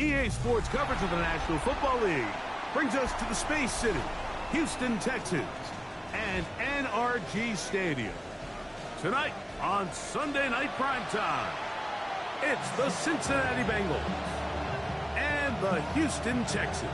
EA Sports coverage of the National Football League brings us to the Space City, Houston, Texas, and NRG Stadium. Tonight on Sunday Night Primetime, it's the Cincinnati Bengals and the Houston Texans.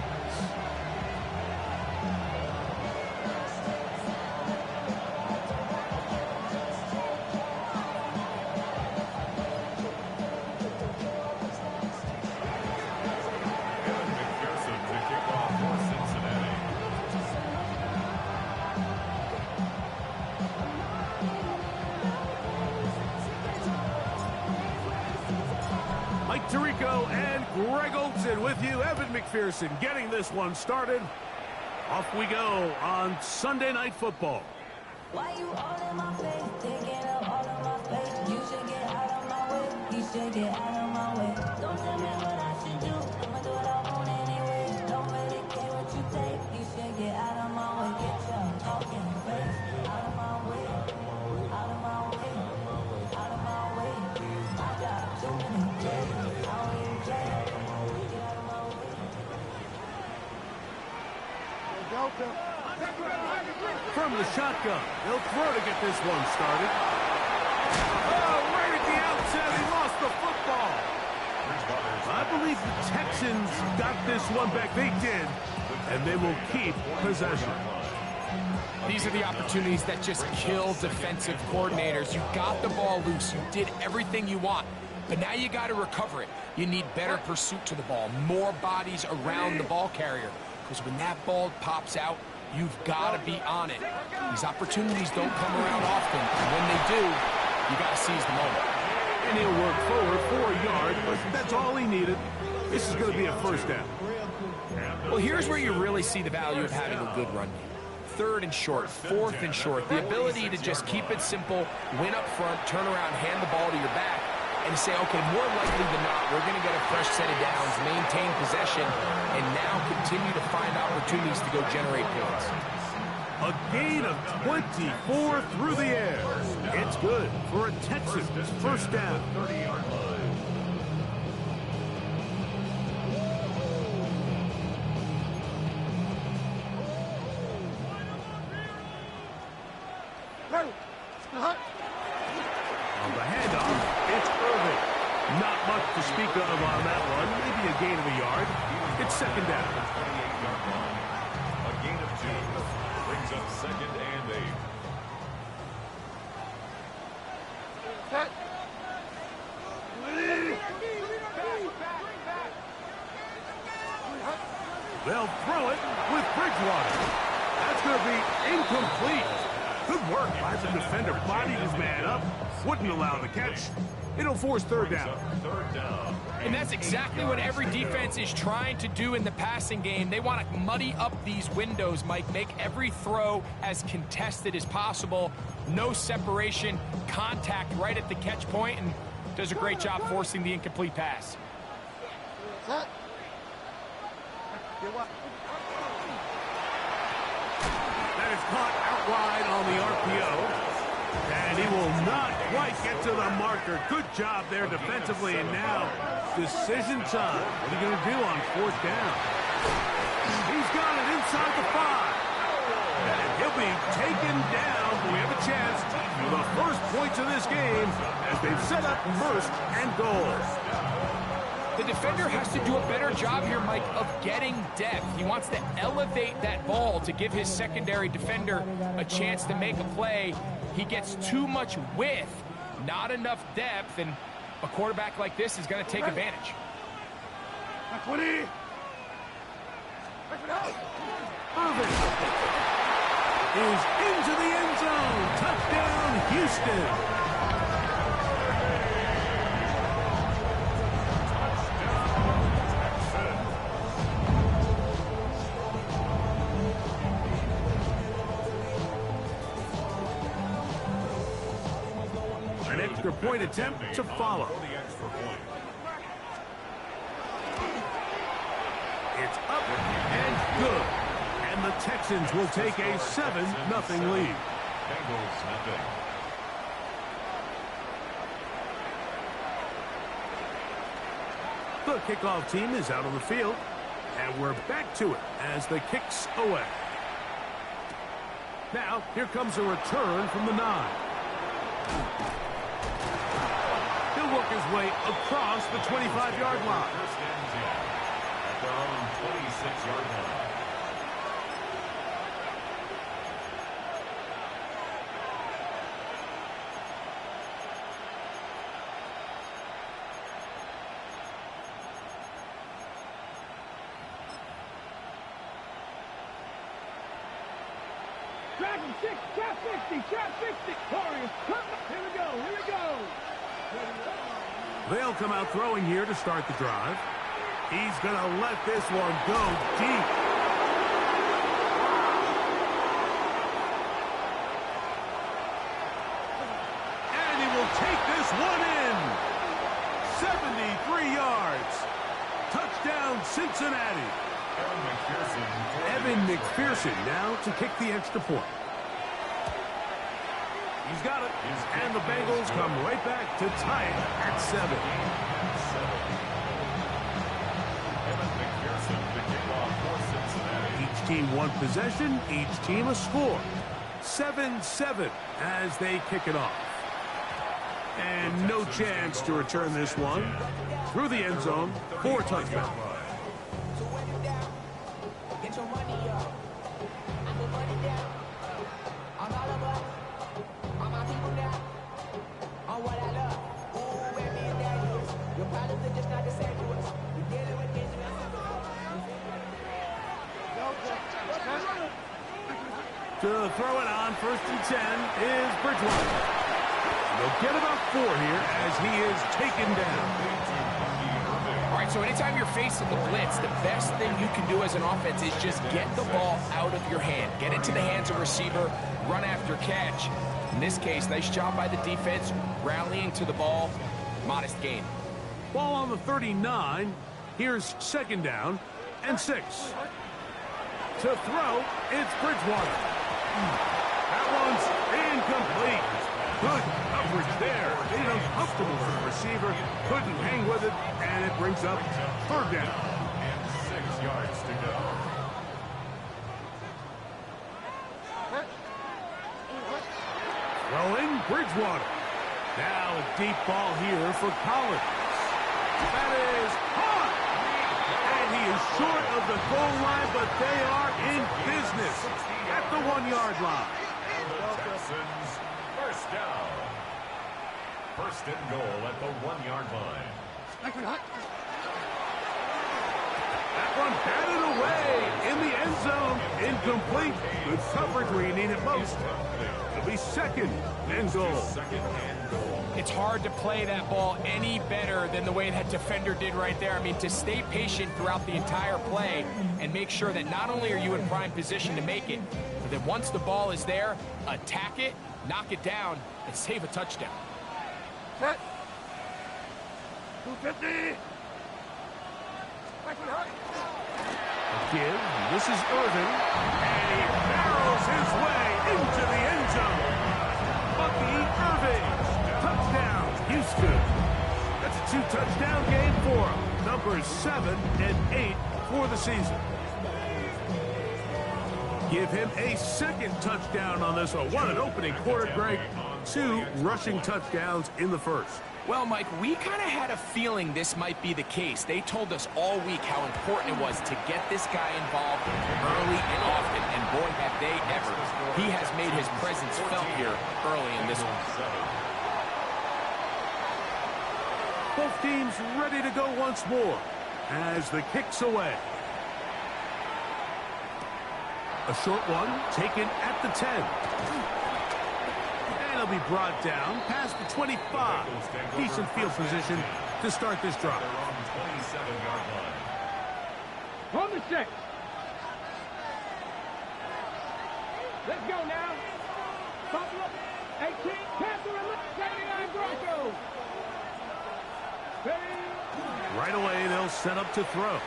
Tirico and Greg Olsen with you. Evan McPherson getting this one started. Off we go on Sunday Night Football. Why you all in my face, taking up all of my space? You should get out of my way. You should get out of my way. Don't tell me what I should do. I'ma do what I want anyway. Don't really care what you take. You should get out of my way. Get your talking face out of my way. Out of my way. Out of my way. I got too many days. From the shotgun, he'll throw to get this one started. Oh, right at the outset, he lost the football. I believe the Texans got this one back. They did, and they will keep possession. These are the opportunities that just kill defensive coordinators. You got the ball loose. You did everything you want. But now you got to recover it. You need better pursuit to the ball, more bodies around the ball carrier. Because when that ball pops out, you've got to be on it. These opportunities don't come around often. And when they do, you got to seize the moment. And he'll work forward 4 yards, but that's all he needed. This is going to be a first down. Well, here's where you really see the value of having a good run game. 3rd and short, 4th and short. The ability to just keep it simple, win up front, turn around, hand the ball to your back, and say, okay, more likely than not, we're going to get a fresh set of downs, maintain possession, and now continue to find opportunities to go generate points. A gain of 24 through the air. It's good for a Texans first down. 30-yard line. On the handoff, it's Irving. Not much to speak of on that one. Maybe a gain of a yard. It's second down. A gain of 2 brings up 2nd and 8. Set. They'll throw it with Bridgewater. That's going to be incomplete. Good work by the defender. Bodied his man up. Wouldn't allow the catch. It'll force third down. And that's exactly what every defense is trying to do in the passing game. They want to muddy up these windows, Mike. Make every throw as contested as possible. No separation, contact right at the catch point, and does a great job forcing the incomplete pass. That is caught out wide on the RPO. And he will not quite get to the marker. Good job there defensively. And now, decision time. What are you going to do on 4th down? He's got it inside the 5. And he'll be taken down. But we have a chance for the first points of this game as they've set up 1st and goal. The defender has to do a better job here, Mike, of getting depth. He wants to elevate that ball to give his secondary defender a chance to make a play. He gets too much width, not enough depth, and a quarterback like this is going to take advantage. Irving is into the end zone. Touchdown, Houston. An extra point attempt to follow. It's up and good. And the Texans will take a 7-0 lead. Bengals nothing. The kickoff team is out on the field, and we're back to it as the kick's away. Now, here comes a return from the 9. He'll work his way across the 25-yard line. First and 10 at their own 26-yard line. Dragon 6, trap 60, trap 60. Warriors, come. Here we go, here we go. They'll come out throwing here to start the drive. He's going to let this one go deep. And he will take this one in. 73 yards. Touchdown, Cincinnati. Evan McPherson now to kick the extra point. He's got it. And the Bengals come right back to tie it at 7. Evan McPherson to kick off for Cincinnati. Each team one possession, each team a score. 7-7 as they kick it off. And no chance to return this one. Through the end zone for a touchdown. To throw it on 1st and 10 is Bridgewater. They'll get about 4 here as he is taken down. All right, so anytime you're facing the blitz, the best thing you can do as an offense is just get the ball out of your hand. Get into the hands of receiver, run after catch. In this case, nice job by the defense, rallying to the ball, modest gain. Ball on the 39. Here's 2nd down and 6. To throw, it's Bridgewater. That one's incomplete. Good coverage there. Made uncomfortable for the receiver. Couldn't hang with it, and it brings up 3rd down. And 6 yards to go. Throwing Bridgewater. Now a deep ball here for Collins. That is caught. And he is short of the goal line, but they are in business at the 1-yard line. The Texans, first down. 1st and goal at the 1-yard line. That one batted away in the end zone. Incomplete. Good coverage where you need it most. It'll be 2nd and goal. 2nd and goal. It's hard to play that ball any better than the way that defender did right there. I mean, to stay patient throughout the entire play and make sure that not only are you in prime position to make it, but that once the ball is there, attack it, knock it down, and save a touchdown. Set. 250. Give. This is Irvin. And he barrels his way into the end zone. Bucky Irving. Touchdown, Houston. That's a 2-touchdown game for him. Numbers 7 and 8 for the season. Give him a 2nd touchdown on this one. What an opening quarter, Greg. 2 rushing touchdowns in the 1st. Well, Mike, we kind of had a feeling this might be the case. They told us all week how important it was to get this guy involved early and often, and boy, have they ever. He has made his presence felt here early in this one. Both teams ready to go once more as the kick's away. A short one taken at the 10. And he'll be brought down past the 25. Decent field position to start this drive. They're on the 27-yard line. On the 6. Let's go now. Buffalo, 18, Panther, 79 Broncos. Right away, they'll set up to throw.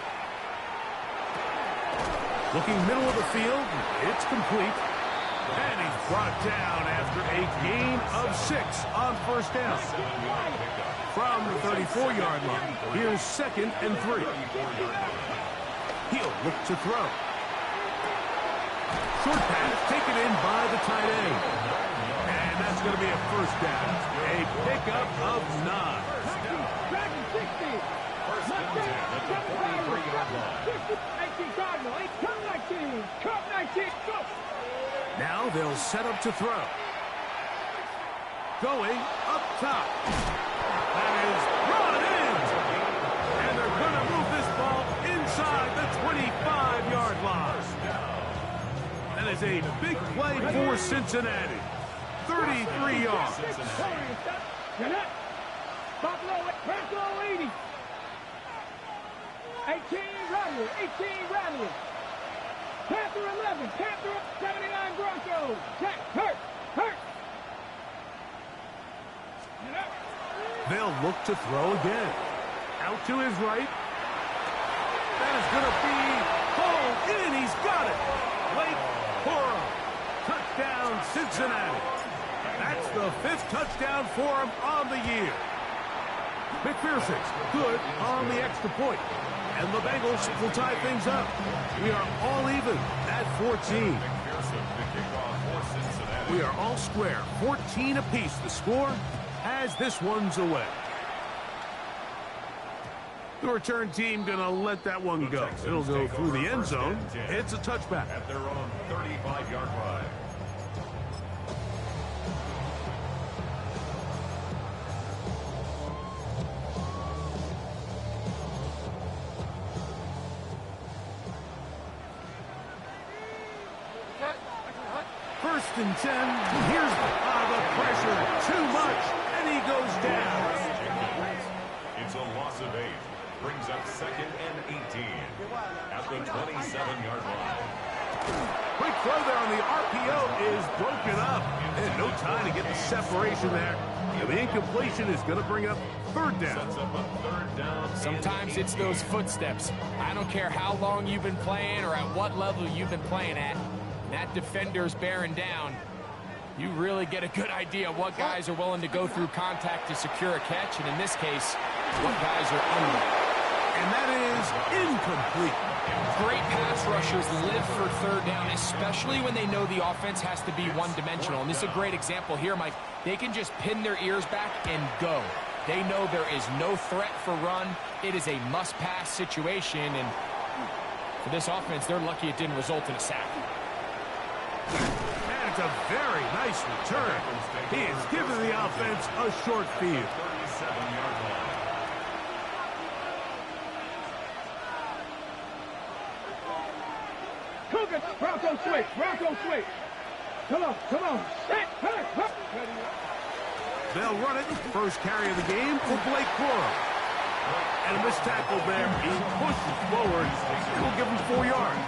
Looking middle of the field, it's complete. And he's brought down after a gain of 6 on first down. From the 34-yard line, here's 2nd and 3. He'll look to throw. Short pass taken in by the tight end. And that's going to be a first down. A pickup of 9. Back in 60. First and 10 at the 43-yard line. 19 Cardinal. 19. Cup 19. Go. Now they'll set up to throw. Going up top. That is brought in. And they're going to move this ball inside the 25-yard line. That is a big play for Cincinnati. 33 yards. Get up. Buffalo at Buffalo 80. 18 Radley. 18 Radley. Panther 11. Panther 79 Broncos. Jack hurt. Get up. They'll look to throw again. Out to his right. That is going to be pulled in. He's got it. Blake Corum. Touchdown, Cincinnati. That's the 5th touchdown for him on the year. McPherson's good on the extra point. And the Bengals will tie things up. We are all even at 14. We are all square. 14 apiece. The score as this one's away. The return team going to let that one go. It'll go through the end zone. It's a touchback. At their own 35-yard line. First and 10. Here's the pressure. Too much. And he goes down. It's a loss of 8. Brings up 2nd and 18 at the 27-yard line. Quick throw there on the RPO is broken up. And no time to get the separation there. And the incompletion is going to bring up 3rd down. Sets up a 3rd down. Sometimes it's those footsteps. I don't care how long you've been playing or at what level you've been playing at. That defender's bearing down. You really get a good idea of what guys are willing to go through contact to secure a catch, and in this case, what guys are under. And that is incomplete. Great pass rushers live for 3rd down, especially when they know the offense has to be one-dimensional. And this is a great example here, Mike. They can just pin their ears back and go. They know there is no threat for run. It is a must-pass situation, and for this offense, they're lucky it didn't result in a sack. And it's a very nice return. He has given the offense a short field. 37-yard line. Cougar. Bronco switch. Come on. Set. They'll run it. First carry of the game for Blake Corum. And a missed tackle there. He pushes forward. We'll give him 4 yards.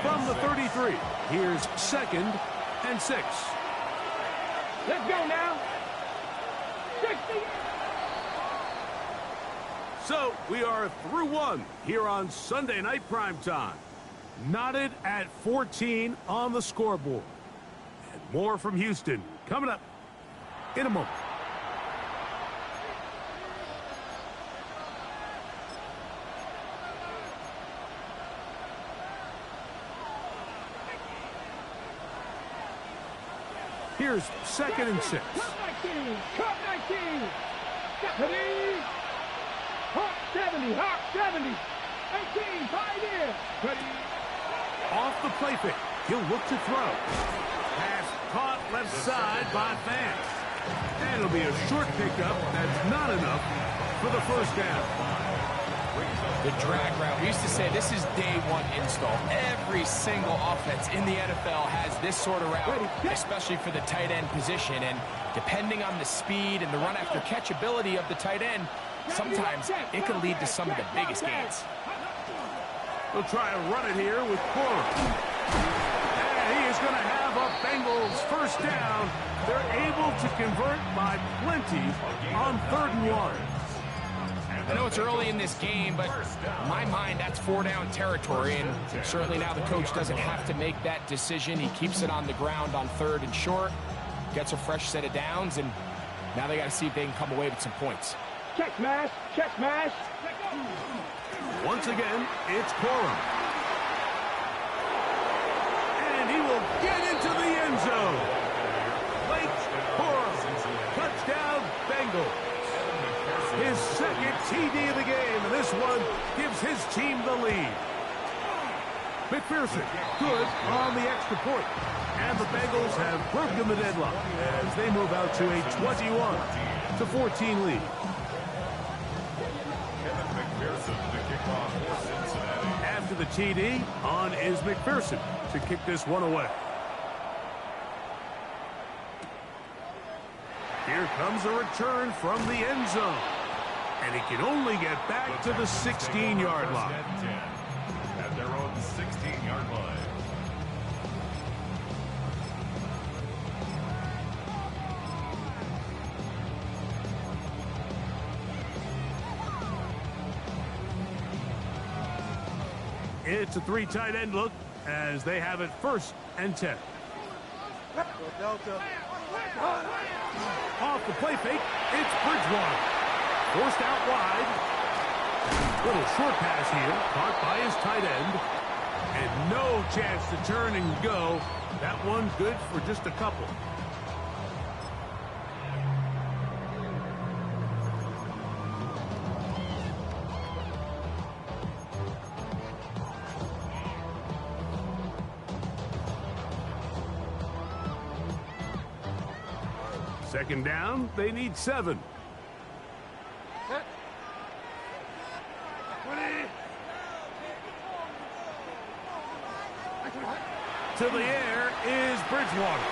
From the 33, here's 2nd and 6. Let's go now. 60. So we are through 1 here on Sunday Night Primetime. Knotted at 14 on the scoreboard. And more from Houston coming up in a moment. Here's 2nd and 6. Cup 19. Ready? Hawk 70. 18. Pioneer. Ready? Off the play fake. He'll look to throw. Pass caught left side by Vance. And it'll be a short pickup. That's not enough for the first down. The drag route. We used to say this is day 1 install. Every single offense in the NFL has this sort of route, especially for the tight end position. And depending on the speed and the run after catch ability of the tight end, sometimes it can lead to some of the biggest gains. They'll try to run it here with Corum. And he is going to have a Bengals first down. They're able to convert by plenty on 3rd and 1. I know it's early in this game, but in my mind, that's 4-down territory, and certainly now the coach doesn't have to make that decision. He keeps it on the ground on 3rd and short, gets a fresh set of downs, and now they got to see if they can come away with some points. Check smash, check smash. Once again, it's Corum. And he will get into the end zone. Blake Corum, touchdown Bengals. His second TD of the game, and this one gives his team the lead. McPherson, good on the extra point. And the Bengals have broken the deadlock as they move out to a 21-14 lead. After the TD, on is McPherson to kick this one away. Here comes a return from the end zone. And he can only get back to the 16-yard line. At their own 16-yard line. It's a 3 tight end look as they have it 1st and 10. Off the play fake, it's Bridgewater. Forced out wide. Little short pass here, caught by his tight end. And no chance to turn and go. That one good for just a couple. Second down, they need 7. To the air is Bridgewater.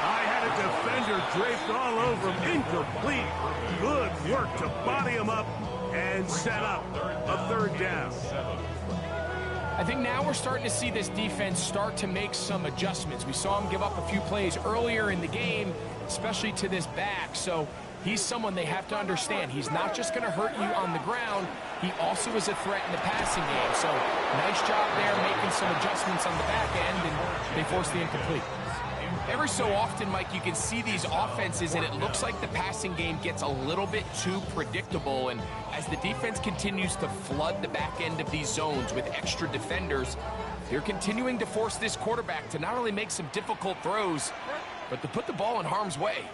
I had a defender draped all over him. Incomplete. Good work to body him up and set up a 3rd down. I think now we're starting to see this defense start to make some adjustments. We saw him give up a few plays earlier in the game, especially to this back. So he's someone they have to understand. He's not just going to hurt you on the ground. He also is a threat in the passing game. So nice job there making some adjustments on the back end, and they force the incomplete. Every so often, Mike, you can see these offenses, and it looks like the passing game gets a little bit too predictable. And as the defense continues to flood the back end of these zones with extra defenders, they're continuing to force this quarterback to not only make some difficult throws, but to put the ball in harm's way.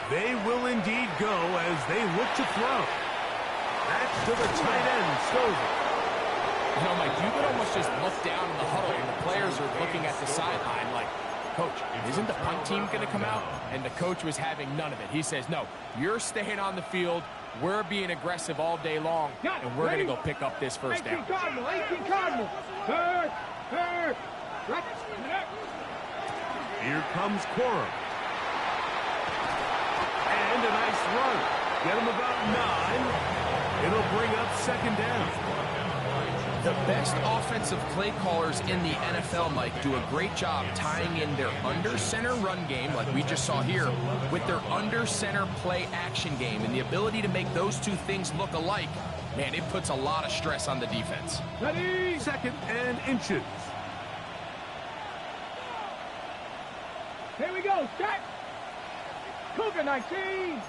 They will indeed go as they look to throw. That's to the tight end, Stover. You know, Mike, you could almost just look down in the huddle, and the players are looking at the sideline like, Coach, isn't the punt team going to come out? And the coach was having none of it. He says, no, you're staying on the field. We're being aggressive all day long, and we're going to go pick up this 1st down. 18 Cardinal. Third. Right. Here comes Corum. And a nice run. Get him about 9. It'll bring up 2nd down. The best offensive play callers in the NFL, Mike, do a great job tying in their under-center run game, like we just saw here, with their under-center play action game. And the ability to make those two things look alike, man, it puts a lot of stress on the defense. Ready. 2nd and inches. Here we go. Set. Cougar 19.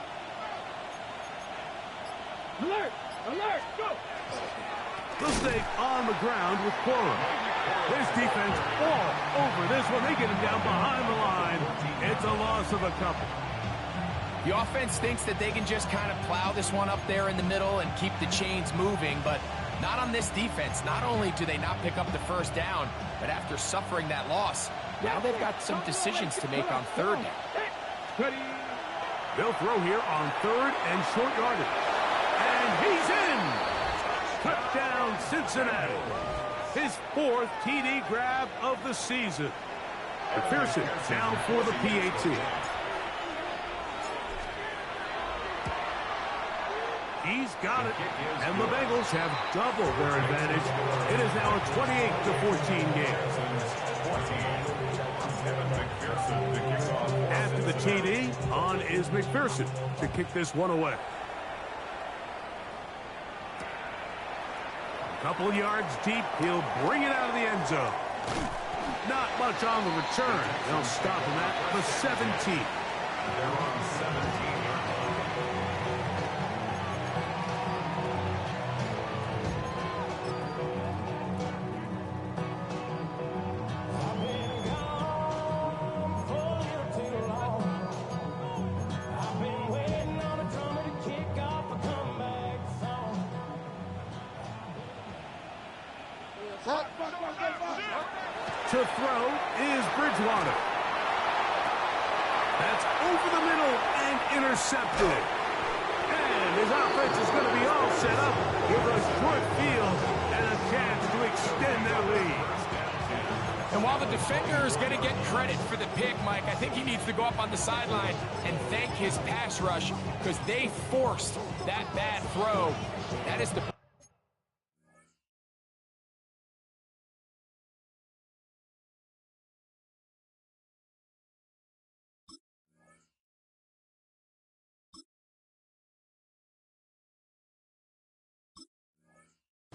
Alert. Go. They'll stay on the ground with Corum. This defense all over this one. They get him down behind the line. It's a loss of a couple. The offense thinks that they can just kind of plow this one up there in the middle and keep the chains moving, but not on this defense. Not only do they not pick up the 1st down, but after suffering that loss, now they've got some decisions to make on 3rd down. Ready. They'll throw here on 3rd and short yardage. And he's in! Touchdown, Cincinnati. His 4th TD grab of the season. McPherson down for the PAT. He's got it. And the Bengals have doubled their advantage. It is now a 28-14 game. the TD. On is McPherson to kick this one away. A couple yards deep. He'll bring it out of the end zone. Not much on the return. They'll stop him at the 17. They're on 17-yard To throw is Bridgewater. That's over the middle and intercepted. And his offense is going to be all set up with a short field and a chance to extend their lead. And while the defender is going to get credit for the pick, Mike, I think he needs to go up on the sideline and thank his pass rush because they forced that bad throw. That is the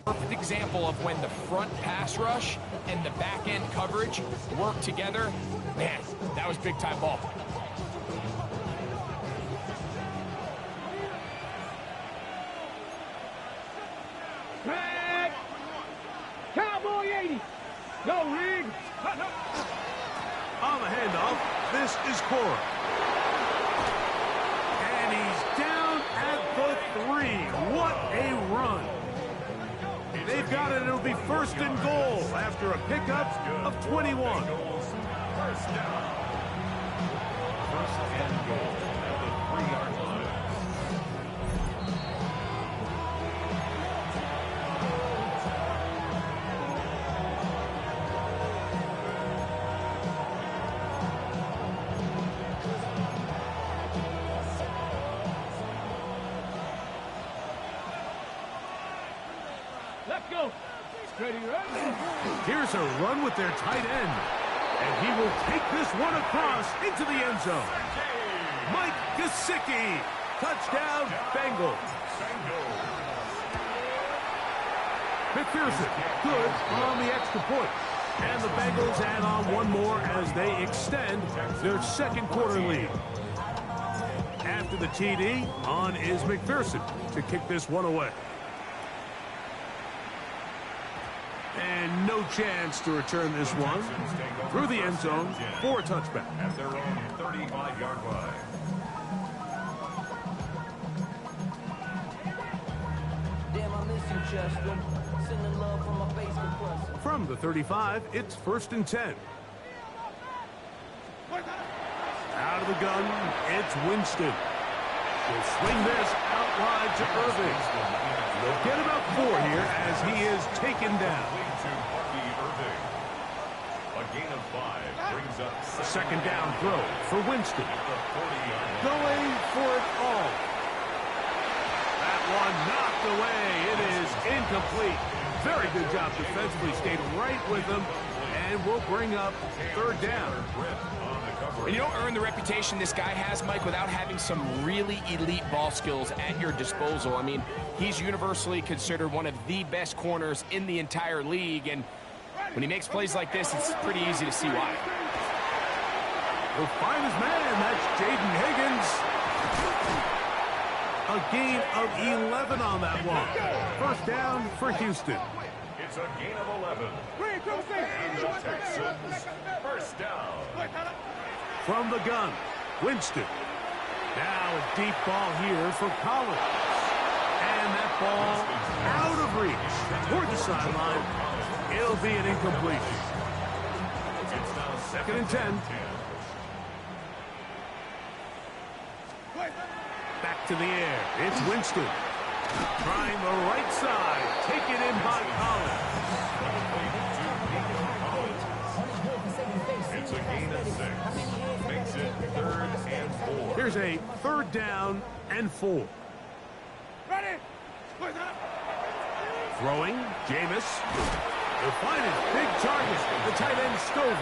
perfect example of when the front pass rush and the back end coverage work together. Man, that was big time ball. Back. Cowboy 80. Go, Rig. On the handoff, this is Cora. And he's down at the 3. What a run. They've got it. It'll be first and goal after a pickup of 21. First down. First and goal at the 3-yard line. Let's go. Ready, right? Here's a run with their tight end. And he will take this one across into the end zone. Mike Gesicki. Touchdown, Bengals. McPherson, good on the extra point. And the Bengals add on one more as they extend their second quarter lead. After the TD, on is McPherson to kick this one away. And no chance to return this one through the end zone for a touchback. At their own 35-yard line. Damn, I miss you, Chester. Sending love from my face compressor. From the 35, it's first and 10. Out of the gun, it's Winston. He'll swing this out wide to Irving. They'll get about 4 here as he is taken down. A gain of 5 brings up Second down throw for Winston. Going for it all. That one knocked away. It is incomplete. Very good job defensively. Stayed right with them and will bring up third down. And you don't earn the reputation this guy has, Mike, without having some really elite ball skills at your disposal. I mean, he's universally considered one of the best corners in the entire league, and when he makes plays like this, it's pretty easy to see why. He'll find his man. That's Jaden Higgins. A gain of 11 on that one. First down for Houston. It's a gain of 11. And the Texans, first down. From the gun, Winston. Now a deep ball here for Collins. And that ball out of reach toward the sideline. It'll be an incompletion. It's now Second and 10. Back to the air. It's Winston. Trying the right side. Taken in by Collins. It's a gain of 6. Makes it 3rd and 4. Here's a third down and 4. Ready. Throwing, Jameis. They'll find his big target, the tight end Stovall.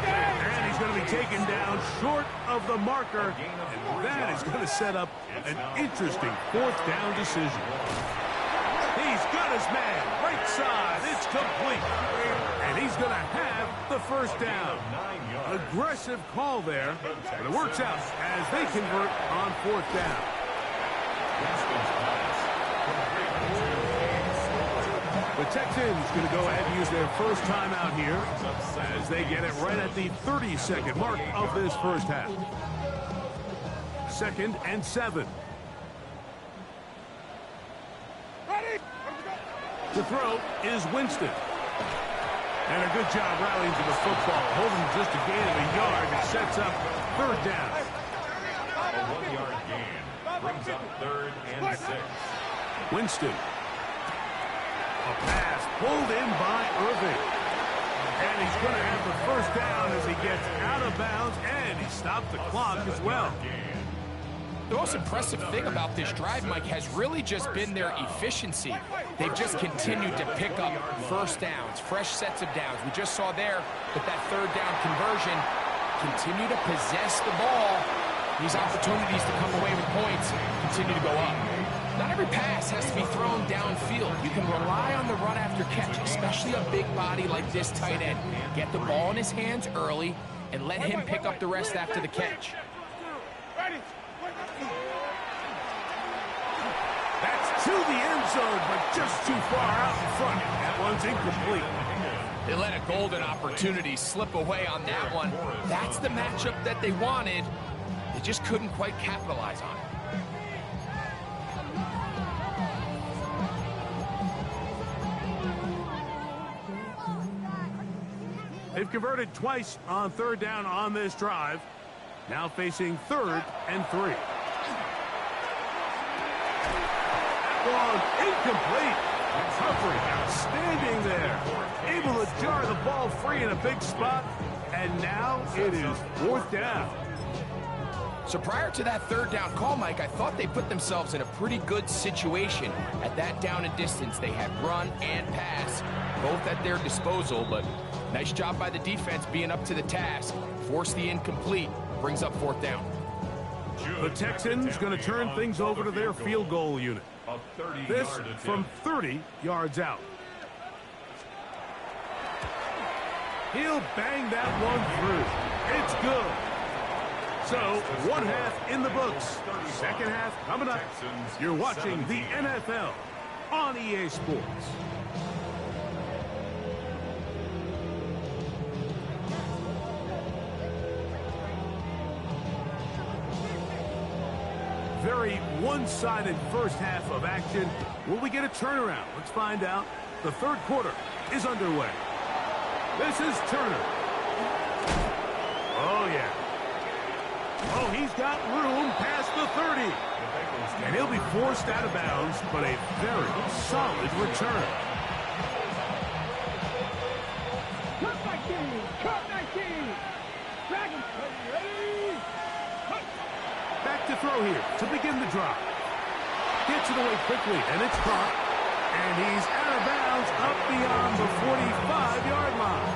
And he's going to be taken down short of the marker, and that is going to set up an interesting fourth down decision. He's got his man, right side, it's complete. And he's going to have the first down. Aggressive call there, but it works out as they convert on fourth down. The Texans going to go ahead and use their first timeout here as they get it right at the 30-second mark of this first half. 2nd and 7. The throw is Winston. And a good job rallying to the football, holding just a gain of a yard. It sets up third down. A 1-yard gain brings up 3rd and 6. Winston. A pass pulled in by Irving. And he's going to have the first down as he gets out of bounds, and he stopped the clock as well. The most impressive thing about this drive, Mike, has really just been their efficiency. They've just continued to pick up first downs, fresh sets of downs. We just saw there with that third down conversion, continue to possess the ball. These opportunities to come away with points continue to go up. Not every pass has to be thrown downfield. You can rely on the run after catch, especially a big body like this tight end. Get the ball in his hands early and let him pick up the rest after the catch. That's to the end zone, but just too far out in front. That one's incomplete. They let a golden opportunity slip away on that one. That's the matchup that they wanted. They just couldn't quite capitalize on it. They've converted twice on third down on this drive. Now facing 3rd and 3. One incomplete. Recovery outstanding there. Able to jar the ball free in a big spot. And now it is 4th down. So prior to that third down call, Mike, I thought they put themselves in a pretty good situation. At that down and distance, they had run and pass, both at their disposal, but nice job by the defense being up to the task. Force the incomplete, brings up 4th down. The Texans going to turn things over to their field goal unit. This from 30 yards out. He'll bang that one through. It's good. So, one half in the books. Second half coming up. You're watching the NFL on EA Sports. Very one-sided first half of action. Will we get a turnaround? Let's find out. The third quarter is underway. This is Turner. Oh, yeah. Oh, he's got room past the 30. And he'll be forced out of bounds, but a very solid return. Cut 19! Cut 19! Dragons, ready? Cut! Back to throw here to begin the drive. Gets it away quickly, and it's caught. And he's out of bounds up beyond the 45-yard line.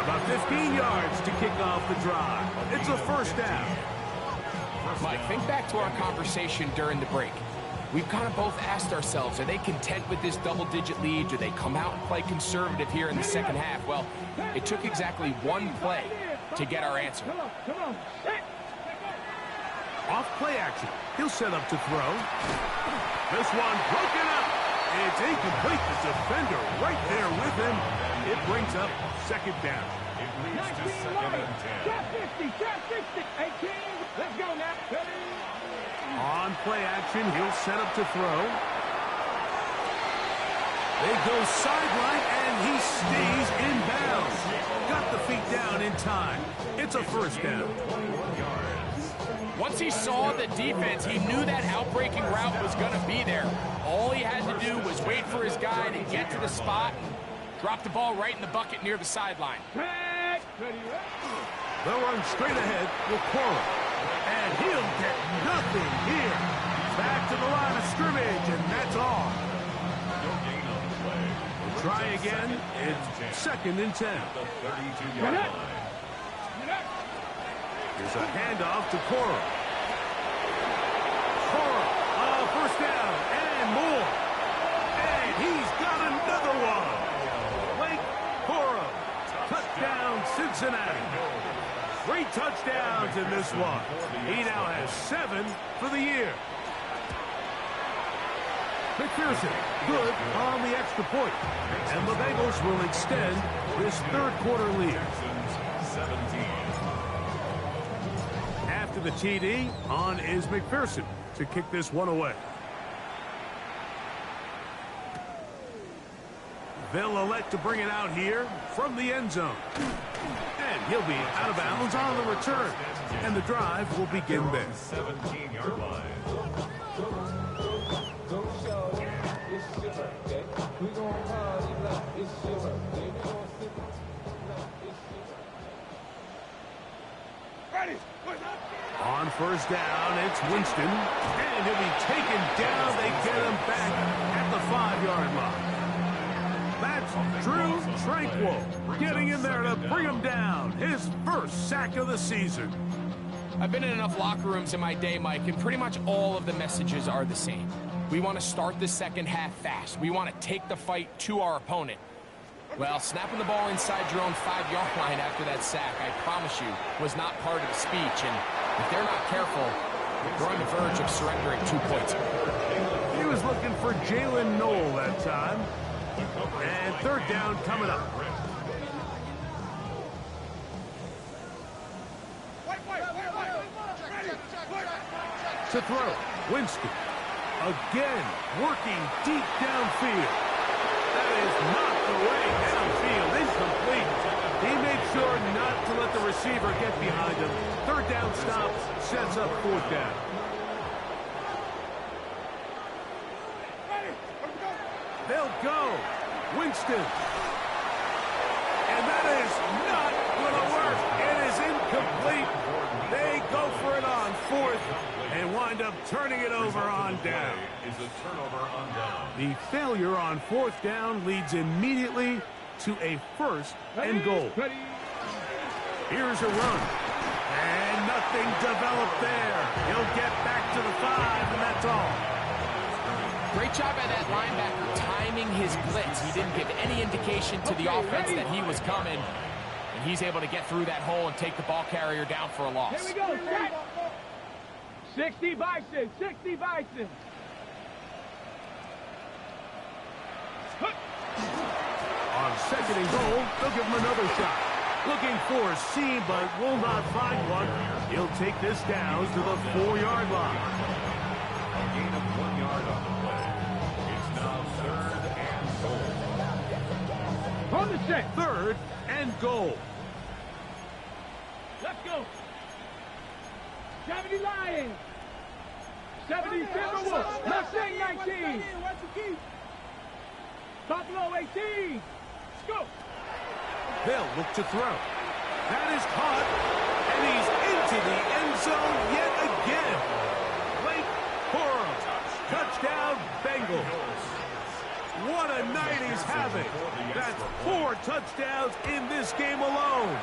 About 15 yards to kick off the drive. It's a first down. Mike, think back to our conversation during the break. We've kind of both asked ourselves, are they content with this double-digit lead? Do they come out and play conservative here in the second half? Well, it took exactly one play to get our answer. Come on. Off play action. He'll set up to throw. This one broken up. It's incomplete. The defender right there with him. It brings up second down. It leads to 2nd and 10. Trap 50, trap 60. 18. Let's go now. Ready? On play action, he'll set up to throw. They go sideline, and he stays in bounds. Got the feet down in time. It's a first down. Once he saw the defense, he knew that outbreaking route was going to be there. All he had to do was wait for his guy to get to the spot and drop the ball right in the bucket near the sideline. Ready? They'll run straight ahead with Cora. And he'll get nothing here. Back to the line of scrimmage, and that's all. No gain on the play. Try again. It's 2nd and 10. The 32-yard line. Here's a handoff to Cora. Cora, first down and more. And he's got another one. Blake Cora, touchdown Cincinnati. 3 touchdowns in this one. He now has 7 for the year. McPherson, good on the extra point. And the Bengals will extend this 3rd quarter lead. 17. After the TD, on is McPherson to kick this one away. They'll elect to bring it out here from the end zone. And he'll be out of bounds on the return. And the drive will begin there. 17-yard line. On first down, it's Winston. And he'll be taken down. They get him back at the 5-yard line. That's Drew Tranquil getting in there to bring him down. His first sack of the season. I've been in enough locker rooms in my day, Mike, and pretty much all of the messages are the same. We want to start the second half fast. We want to take the fight to our opponent. Well, snapping the ball inside your own 5-yard line after that sack, I promise you, was not part of the speech. And if they're not careful, they're on the verge of surrendering 2 points. He was looking for Jalen Knoll that time. And 3rd down coming up. To throw, Winston. Again, working deep downfield. That is knocked away downfield, incomplete. He made sure not to let the receiver get behind him. 3rd down stop sets up 4th down. They'll go. Winston. And that is not going to work. It is incomplete. They go for it on 4th and wind up turning it over on down. Is a turnover on down. The failure on 4th down leads immediately to a 1st and goal. Here's a run. And nothing developed there. He'll get back to the 5, and that's all. Great job by that linebacker timing his blitz. He didn't give any indication to the offense that he was coming. And he's able to get through that hole and take the ball carrier down for a loss. Here we go. Set. 60 Bison. 60 Bison. On 2nd and goal, they'll give him another shot. Looking for a seam, but will not find one. He'll take this down to the 4-yard line. A gain of 1 yard on the play. It's now 3rd and goal. On the set. 3rd and goal. Let's go. 70 Lions. 70 Timberwolves. Let's sing 19. Buffalo 18. Let's go. They'll look to throw. That is caught, and he's into the end zone yet again. Blake Cora, touchdown Bengals. What a night he's having. That's 4 touchdowns in this game alone.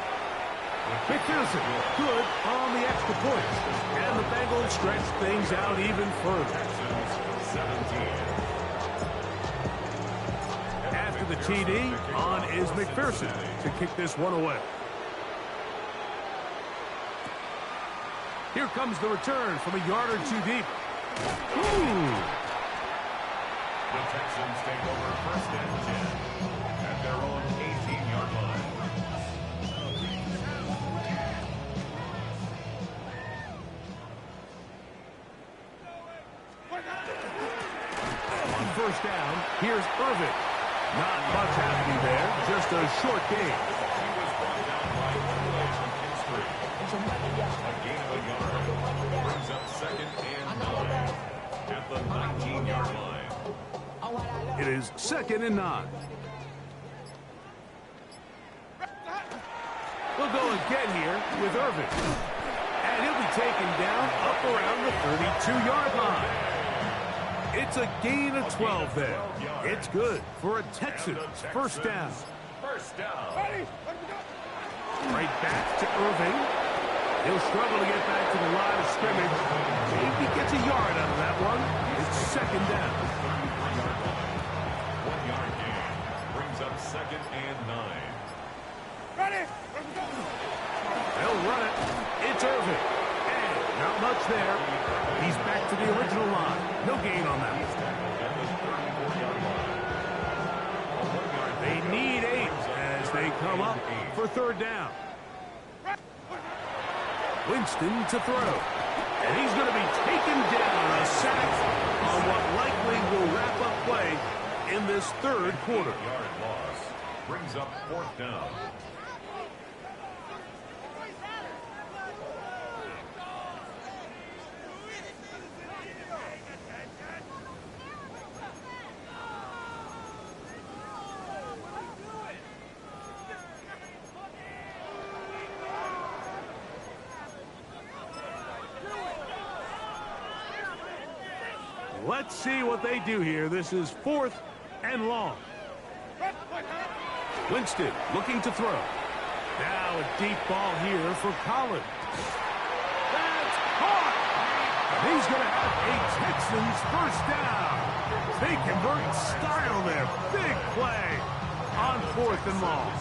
McPherson, good on the extra point. And the Bengals stretch things out even further. 17. After the TD, on is McPherson to kick this one away. Here comes the return from a yard or 2 deep. Ooh. The Texans take over 1st and 10 at their own 18-yard line. On 1st down, here's Irvin. Not much happening there, just a short gain. He was brought down by Kool-Aid from Kingsbury. A gain of a yard brings up 2nd and 9 at the 19-yard line. It is 2nd and 9. We'll go again here with Irvin. And he'll be taken down up around the 32-yard line. It's a gain of 12 there. It's good for a Texans first down. First down. Right back to Irving. He'll struggle to get back to the line of scrimmage. Maybe gets a yard out of that one. It's second down. 1 yard gain. Brings up second and 9. They'll run it. It's Irving. And not much there. He's back to the original line. No gain on that. They need 8 as they come up for third down. Winston to throw. And he's going to be taken down. A sack on what likely will wrap up play in this third quarter. Yard loss. Brings up fourth down. Let's see what they do here. This is 4th and long. Winston looking to throw. Now a deep ball here for Collins. That's caught. He's going to have a Texans first down. They convert in style there. Big play on 4th and long.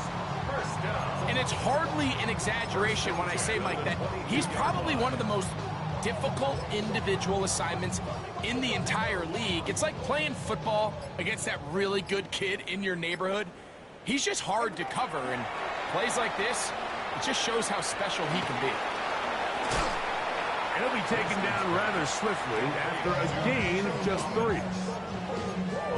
First down. And it's hardly an exaggeration when I say, Mike, that he's probably one of the most difficult individual assignments in the entire league. It's like playing football against that really good kid in your neighborhood. He's just hard to cover, and plays like this, it just shows how special he can be. And he'll be taken down rather swiftly after a gain of just 3.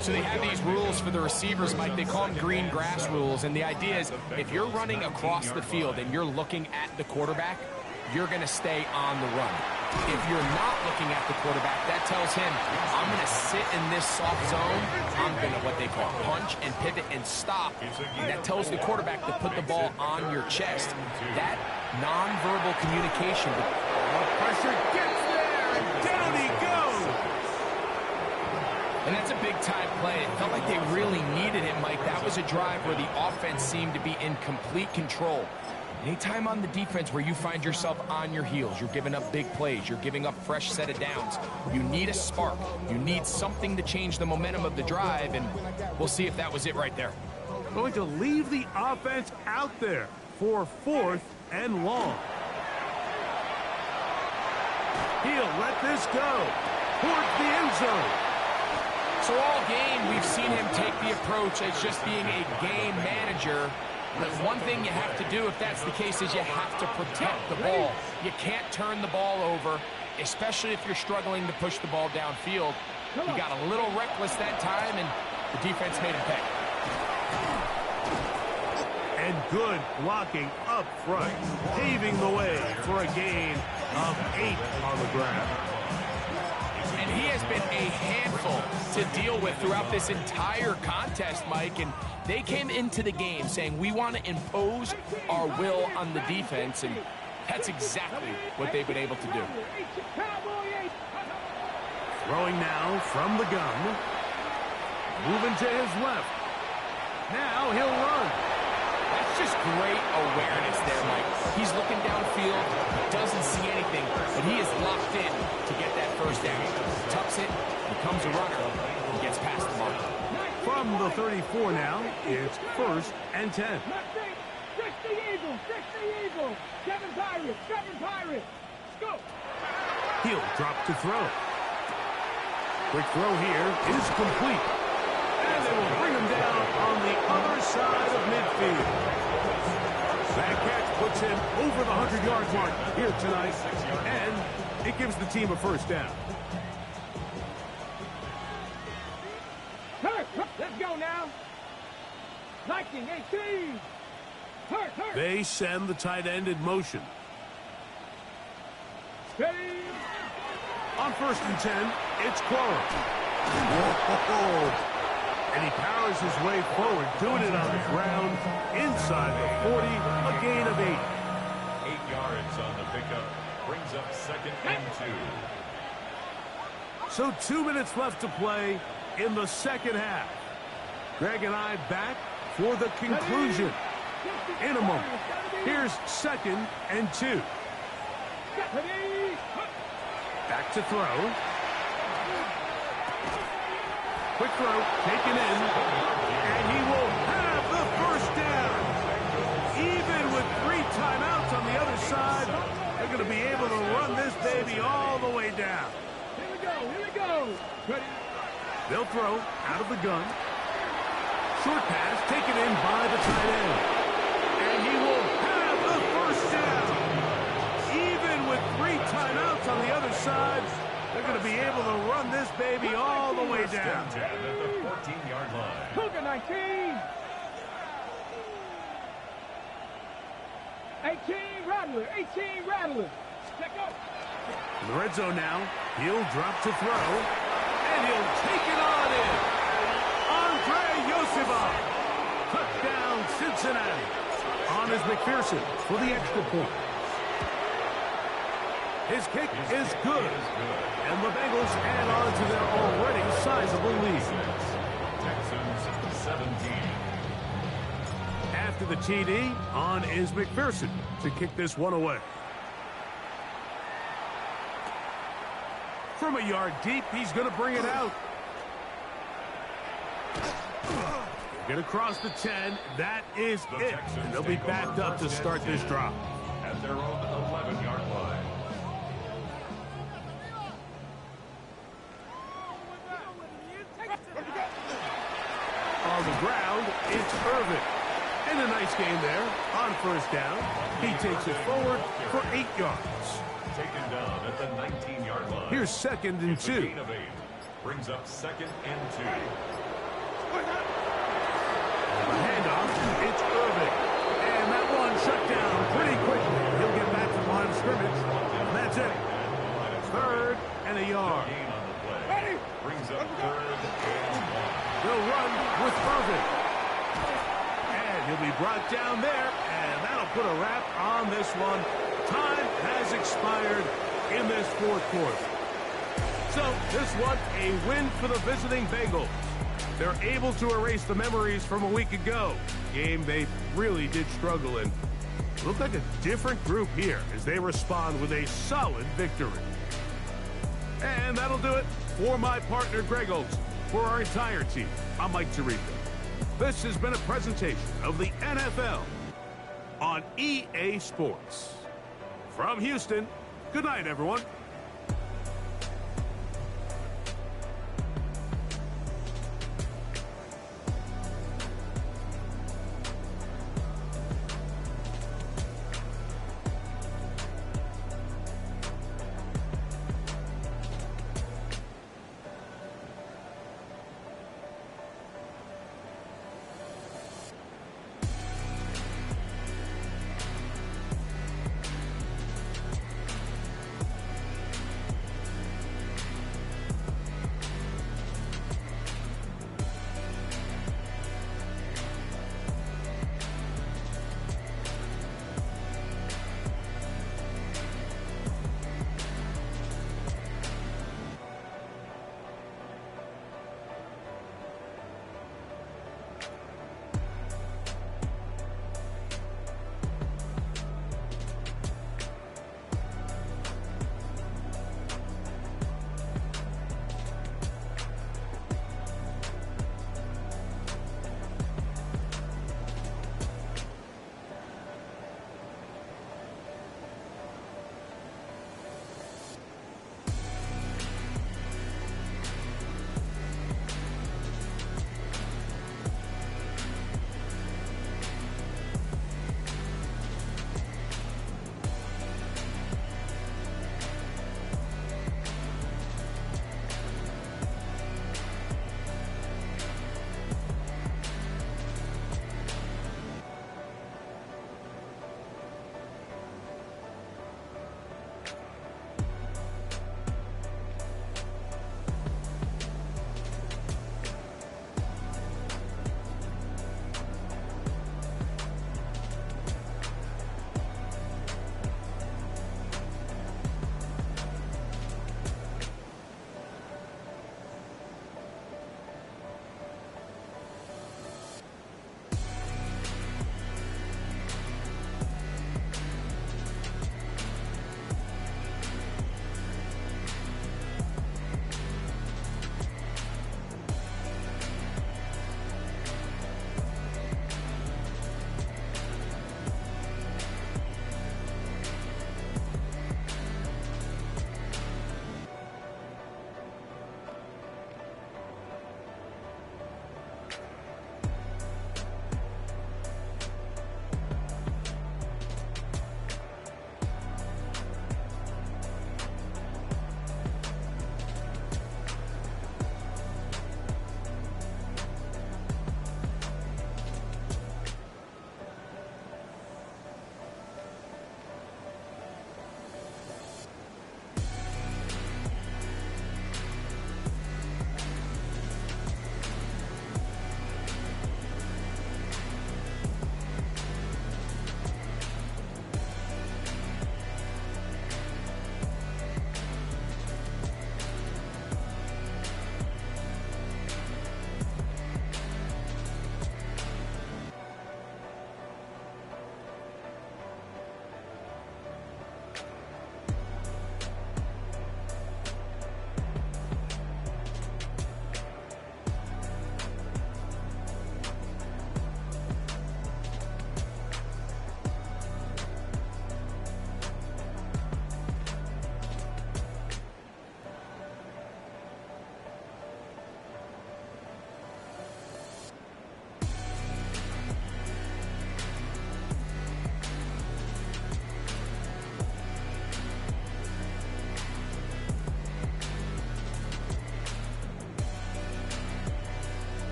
So they have these rules for the receivers, Mike. They call them green grass rules, and the idea is if you're running across the field and you're looking at the quarterback, you're going to stay on the run. If you're not looking at the quarterback, that tells him, I'm going to sit in this soft zone. I'm going to what they call punch and pivot and stop. And that tells the quarterback to put the ball on your chest. That nonverbal communication. Pressure gets there, and down he goes. And that's a big-time play. It felt like they really needed it, Mike. That was a drive where the offense seemed to be in complete control. Anytime on the defense where you find yourself on your heels, you're giving up big plays, you're giving up fresh set of downs, you need a spark. You need something to change the momentum of the drive, and we'll see if that was it right there. Going to leave the offense out there for 4th and long. He'll let this go towards the end zone. So all game, we've seen him take the approach as just being a game manager. But one thing you have to do, if that's the case, is you have to protect the ball. You can't turn the ball over, especially if you're struggling to push the ball downfield. He got a little reckless that time, and the defense made him pay. And good blocking up front, paving the way for a gain of 8 on the ground. And he has been a handful to deal with throughout this entire contest, Mike. And they came into the game saying, we want to impose our will on the defense. And that's exactly what they've been able to do. Throwing now from the gun. Moving to his left. Now he'll run. That's just great awareness there, Mike. He's looking downfield, doesn't see anything, but he is locked in to get that first down. Tucks it, becomes a runner, and gets past the mark. From the 34 now, it's 1st and 10. 6 the Eagles, 6 the Eagles. 7 Pirates, 7 Pirates. Go. He'll drop to throw. Quick throw here is complete. And they will bring him down on the other side of midfield. That catch puts him over the 100-yard mark here tonight, and it gives the team a first down. Hurt, let's go now. 19, 18. Hurt. They send the tight end in motion. Steady. On 1st and 10, it's Quarles. Whoa. And he powers his way forward, doing it on the ground, inside the 40, a gain of 8. 8 yards on the pickup, brings up 2nd and 2. So 2 minutes left to play in the second half. Greg and I back for the conclusion. In a moment, here's 2nd and 2. Back to throw. Quick throw, taken in, and he will have the first down. Even with 3 timeouts on the other side, they're going to be able to run this baby all the way down. Here we go. Ready? They'll throw out of the gun. Short pass taken in by the tight end. And he will have the first down. Even with 3 timeouts on the other side, they're going to be able to run this baby all the way down. At the 14-yard line. Cougar 19. 18 Rattler. 18 Rattler. Check out. In the red zone now. He'll drop to throw. And he'll take it on in. Andre Yosibov. Touchdown Cincinnati. On is McPherson for the extra point. His kick is good. And the Bengals add on to their already sizable lead. Texans 17. After the TD, on is McPherson to kick this one away. From a yard deep, he's going to bring it out. Get across the 10. That is it. And they'll be backed up to start this drive. At their own 11-yard line. On the ground, it's Irvin. And a nice game there. On first down, he takes it forward for 8 yards. Taken down at the 19-yard line. Here's 2nd and 2. Gain of 8. Brings up 2nd and 2. The handoff, it's Irvin. And that one shut down pretty quickly. He'll get back to the line of scrimmage. And that's it. 3rd and a yard. Gain on the play. Brings up 3rd and 1. They'll run with Irvin. And he'll be brought down there. And that'll put a wrap on this one. Time has expired in this 4th quarter. So this one, a win for the visiting Bengals. They're able to erase the memories from a week ago. Game they really did struggle in. Looked like a different group here as they respond with a solid victory. And that'll do it for my partner Greg Olson. For our entire team, I'm Mike Tirico. This has been a presentation of the NFL on EA Sports. From Houston, good night, everyone.